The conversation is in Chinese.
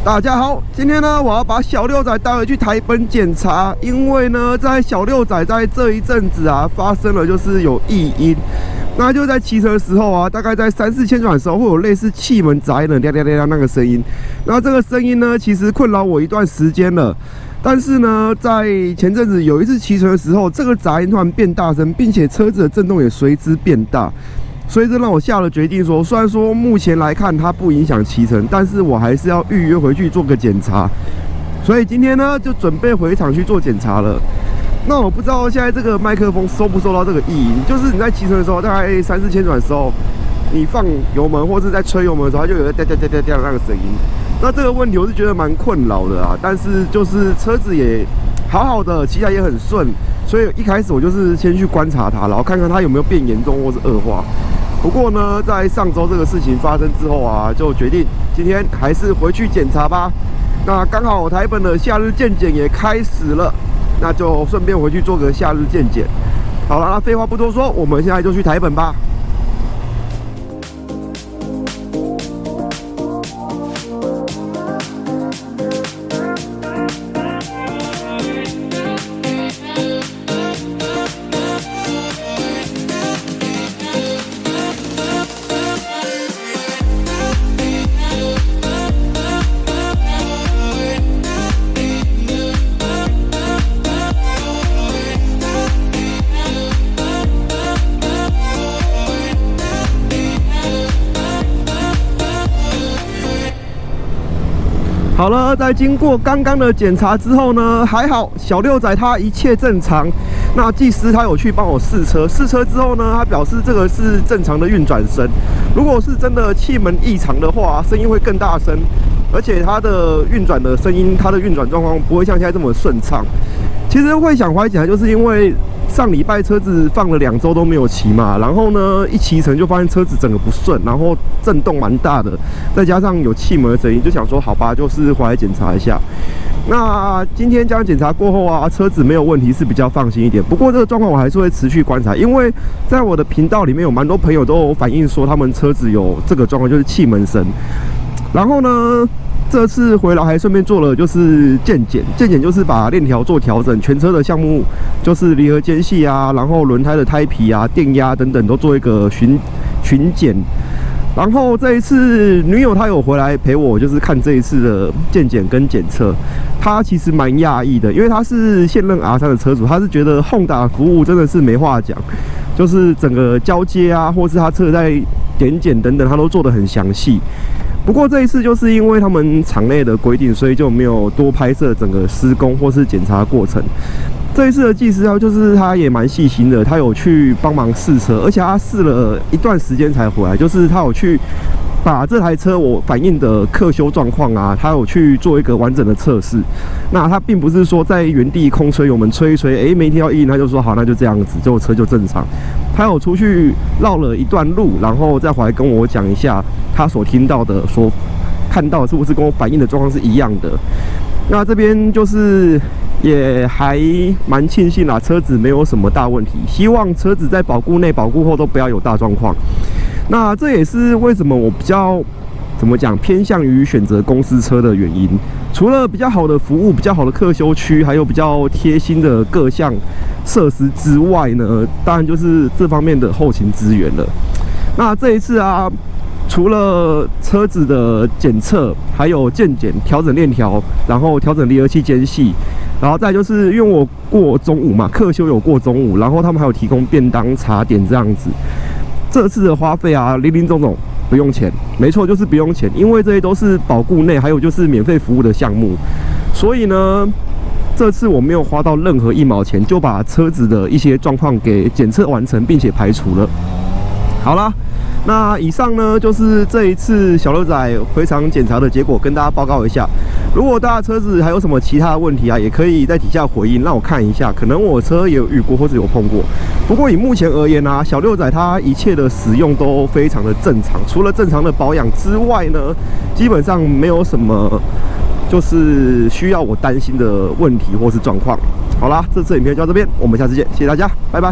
大家好，今天呢，我要把小六仔带回去台本检查，因为呢，在小六仔在这一阵子啊，发生了就是有异音，那就在骑车的时候啊，大概在3-4千转的时候，会有类似气门闸的亮亮亮那个声音。那这个声音呢，其实困扰我一段时间了。但是呢，在前阵子有一次骑乘的时候，这个杂音突然变大声，并且车子的震动也随之变大。所以这让我下了决定说，虽然说目前来看它不影响骑乘，但是我还是要预约回去做个检查。所以今天呢，就准备回厂去做检查了。那我不知道现在这个麦克风收不收到这个异音，就是你在骑乘的时候，大概3-4千转的时候，你放油门或是在吹油门的时候，它就有个掉的那个声音。那这个问题我是觉得蛮困扰的啊，但是就是车子也好好的，骑起来也很顺，所以一开始我就是先去观察它，然后看看它有没有变严重或是恶化。不过呢，在上周这个事情发生之后啊，就决定今天还是回去检查吧。那刚好台本的夏日健检也开始了，那就顺便回去做个夏日健检。好了，那废话不多说，我们现在就去台本吧。好了，在经过刚刚的检查之后呢，还好小六仔他一切正常。那技师他有去帮我试车，试车之后呢，他表示这个是正常的运转声。如果是真的气门异常的话，声音会更大声，而且它的运转的声音，它的运转状况不会像现在这么顺畅。其实会想回来检查，就是因为上礼拜车子放了2周都没有骑嘛，然后呢一骑乘就发现车子整个不顺，然后震动蛮大的，再加上有气门的声音，就想说好吧，就是回来检查一下。那今天这样检查过后啊，车子没有问题是比较放心一点。不过这个状况我还是会持续观察，因为在我的频道里面有蛮多朋友都有反映说他们车子有这个状况，就是气门声。然后呢，这次回来还顺便做了就是健检，健检就是把链条做调整，全车的项目就是离合间隙啊，然后轮胎的胎皮啊、电压等等都做一个巡检。然后这一次女友她有回来陪我，就是看这一次的健检跟检测，她其实蛮讶异的，因为她是现任 R3 的车主，她是觉得 Honda 服务真的是没话讲，就是整个交接啊，或是她车在点检等等，她都做得很详细。不过这一次就是因为他们场内的规定，所以就没有多拍摄整个施工或是检查过程。这一次的技师啊，就是他也蛮细心的，他有去帮忙试车，而且他试了一段时间才回来，就是他有去把这台车我反映的客修状况啊，他有去做一个完整的测试。那他并不是说在原地空吹油门吹一吹，没听到异音，他就说好，那就这样子，就车就正常。他有出去绕了一段路，然后再回来跟我讲一下他所听到的、所看到的是不是跟我反映的状况是一样的。那这边就是也还蛮庆幸啦，车子没有什么大问题，希望车子在保固内、保固后都不要有大状况。那这也是为什么我比较怎么讲偏向于选择公司车的原因。除了比较好的服务、比较好的客修区，还有比较贴心的各项设施之外呢，当然就是这方面的后勤资源了。那这一次啊，除了车子的检测，还有健检、调整链条，然后调整离合器间隙，然后再就是因为我过中午嘛，客修有过中午，然后他们还有提供便当、茶点这样子。这次的花费啊，林林总总不用钱，没错，就是不用钱，因为这些都是保固内，还有就是免费服务的项目，所以呢，这次我没有花到任何1毛钱，就把车子的一些状况给检测完成，并且排除了。好啦，那以上呢就是这一次小六仔回厂检查的结果，跟大家报告一下。如果大家车子还有什么其他的问题啊，也可以在底下回应，让我看一下。可能我车也有遇过或者有碰过。不过以目前而言啊，小六仔它一切的使用都非常的正常，除了正常的保养之外呢，基本上没有什么就是需要我担心的问题或是状况。好啦，这次影片就到这边，我们下次见，谢谢大家，拜拜。